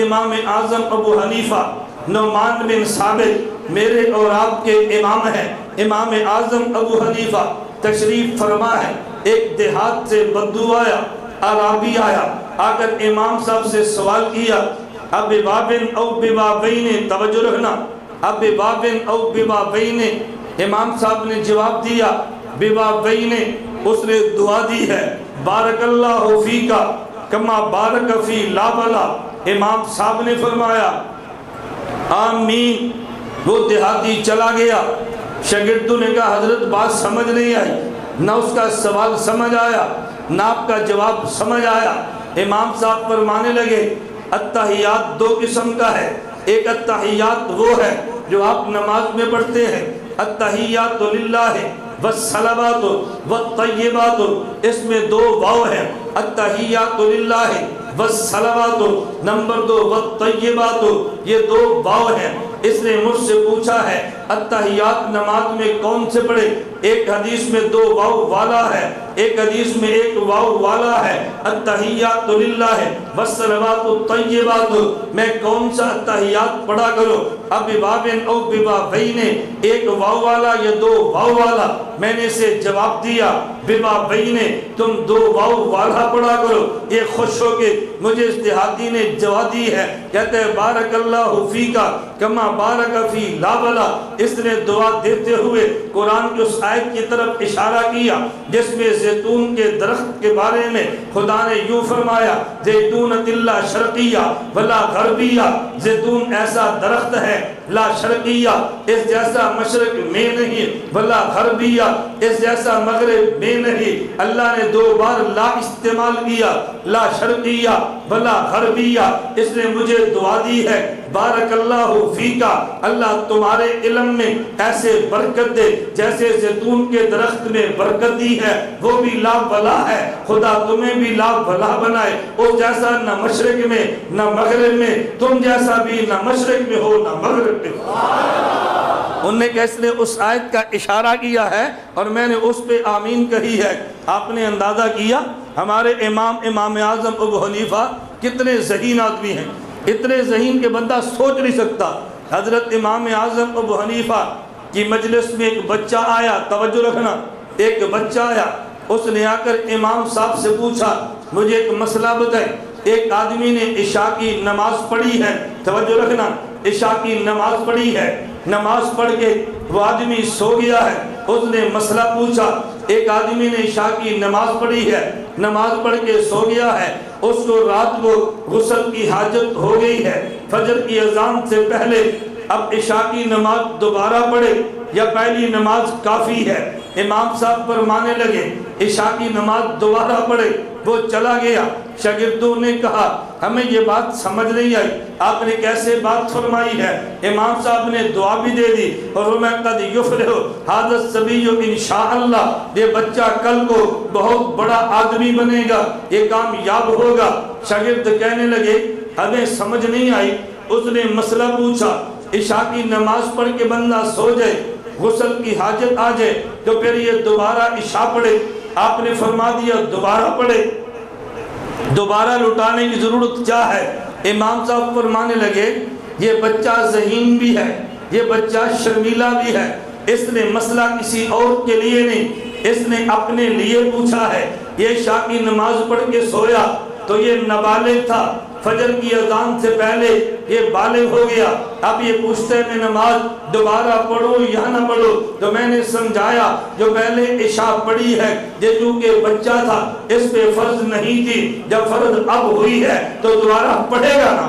امام اعظم ابو حنیفہ نعمان بن ثابت میرے اور آپ کے امام ہیں۔ امام اعظم ابو حنیفہ تشریف فرما ہے۔ ایک دیہات سے بدو آیا، عرابی آیا، آ کر امام صاحب سے سوال کیا، اب بابن او ببابین، توجہ رکھنا، اب بابن او ببابین۔ امام صاحب نے جواب دیا ببابین، اس نے دعا دی ہے بارک اللہ فیکا کما بارک فی لا بلا۔ امام صاحب نے فرمایا آمین۔ وہ دیہاتی چلا گیا۔ شاگردوں نے کہا حضرت بات سمجھ نہیں آئی، نہ اس کا سوال سمجھ آیا نہ آپ کا جواب سمجھ آیا۔ امام صاحب فرمانے لگے التحیات دو قسم کا ہے، ایک التحیات وہ ہے جو آپ نماز میں پڑھتے ہیں، التحیات للہ والصلوات والطیبات، اس میں دو واو ہیں، التحیات للہ والصلوات، نمبر 2 والطیبات، یہ دو واو ہیں۔ اس نے مجھ سے پوچھا ہے التحیات نماز میں کون سے پڑھے؟ ایک حدیث میں 2 واو والا ہے، ایک حدیث میں 1 واو والا ہے، التحیات للہ والصلوات الطیبات، میں کون سا التحیات پڑھا کرو؟ اب بابن او ببابین، 1 واو والا یا 2 واو والا؟ میں نے اسے جواب دیا ببابین، تم 2 واو والا پڑھا کرو۔ یہ خوش ہو کے مجھے اس دیہاتی نے جواب دی ہے، کہتے ہیں بارک اللہ فیکا کما بارک فی لا بلا۔ اس نے دعا دیتے ہوئے قرآن کی اس آیت کی طرف اشارہ کیا جس میں زیتون کے درخت کے بارے میں خدا نے یوں فرمایا زیتون لا شرقیہ ولا غربیہ، زیتون ایسا درخت ہے لا شرقیہ، اس جیسا مشرق میں نہیں، ولا غربیہ، اس جیسا مغرب میں نہیں۔ اللہ نے 2 بار لا استعمال کیا، لا شرقیہ ولا غربیہ۔ اس نے مجھے دعا دی ہے بارک اللہ فیکا، اللہ تمہارے علم میں ایسے برکت دے جیسے زیتون کے درخت میں برکت دی ہے، وہ بھی لا بلا ہے، خدا تمہیں بھی لا بلا بنائے، اس جیسا نہ مشرق میں نہ مغرب میں، تم جیسا بھی نہ مشرق میں ہو نہ مغرب میں ہو۔ انہوں نے کہا اس نے اس آیت کا اشارہ کیا ہے اور میں نے اس پہ آمین کہی ہے۔ آپ نے اندازہ کیا ہمارے امام اعظم ابو حنیفہ کتنے ذہین آدمی ہیں، اتنے ذہین کہ بندہ سوچ نہیں سکتا۔ حضرت امام اعظم ابو حنیفہ کی مجلس میں ایک بچہ آیا، توجہ رکھنا، ایک بچہ آیا، اس نے آ کر امام صاحب سے پوچھا مجھے ایک مسئلہ بتائیں۔ ایک آدمی نے عشاء کی نماز پڑھی ہے، توجہ رکھنا، عشاء کی نماز پڑھی ہے، نماز پڑھ کے وہ آدمی سو گیا ہے۔ اس نے مسئلہ پوچھا، ایک آدمی نے عشاء کی نماز پڑھی ہے، نماز پڑھ کے سو گیا ہے، اس کو رات کو غسل کی حاجت ہو گئی ہے، فجر کی اذان سے پہلے اب عشاء کی نماز دوبارہ پڑھے یا پہلی نماز کافی ہے؟ امام صاحب فرمانے لگے عشاء کی نماز دوبارہ پڑھے۔ وہ چلا گیا۔ شاگردوں نے کہا ہمیں یہ بات سمجھ نہیں آئی، آپ نے کیسے بات فرمائی ہے؟ امام صاحب نے دعا بھی دے دی اور میں قد یفلح ھذا الصبی انشاءاللہ، یہ بچہ کل کو بہت بڑا آدمی بنے گا، یہ کامیاب ہوگا۔ شاگرد کہنے لگے ہمیں سمجھ نہیں آئی۔ اس نے مسئلہ پوچھا عشاء کی نماز پڑھ کے بندہ سو جائے، غسل کی حاجت آ جائے تو پھر یہ دوبارہ عشاء پڑھے؟ آپ نے فرما دیا دوبارہ پڑھے، دوبارہ لٹانے کی ضرورت کیا ہے؟ امام صاحب فرمانے لگے یہ بچہ ذہین بھی ہے، یہ بچہ شرمیلا بھی ہے، اس نے مسئلہ کسی اور کے لیے نہیں، اس نے اپنے لیے پوچھا ہے۔ یہ عشاء کی نماز پڑھ کے سویا تو یہ نابالغ تھا، فجر کی اذان سے پہلے یہ بالغ ہو گیا، اب یہ پوچھتے میں نماز دوبارہ پڑھوں یا نہ پڑھوں؟ تو میں نے سمجھایا جو پہلے عشاء پڑھی ہے یہ چونکہ بچہ تھا اس پہ فرض نہیں تھی، جب فرض اب ہوئی ہے تو دوبارہ پڑھے گا نا۔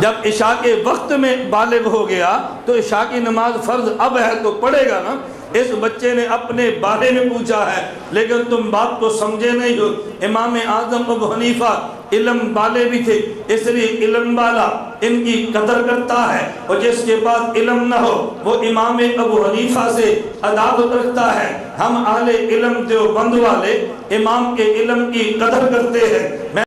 جب عشاء کے وقت میں بالغ ہو گیا تو عشاء کی نماز فرض اب ہے تو پڑھے گا نا۔ اس بچے نے اپنے بارے میں پوچھا ہے لیکن تم بات کو سمجھے نہیں ہو۔ امام اعظم ابو حنیفہ علم والے بھی تھے، اس لیے علم والا ان کی قدر کرتا ہے، اور جس کے پاس علم نہ ہو وہ امام ابو حنیفہ سے عداوت رکھتا ہے۔ ہم اہل علم دیوبند والے امام کے علم کی قدر کرتے ہیں۔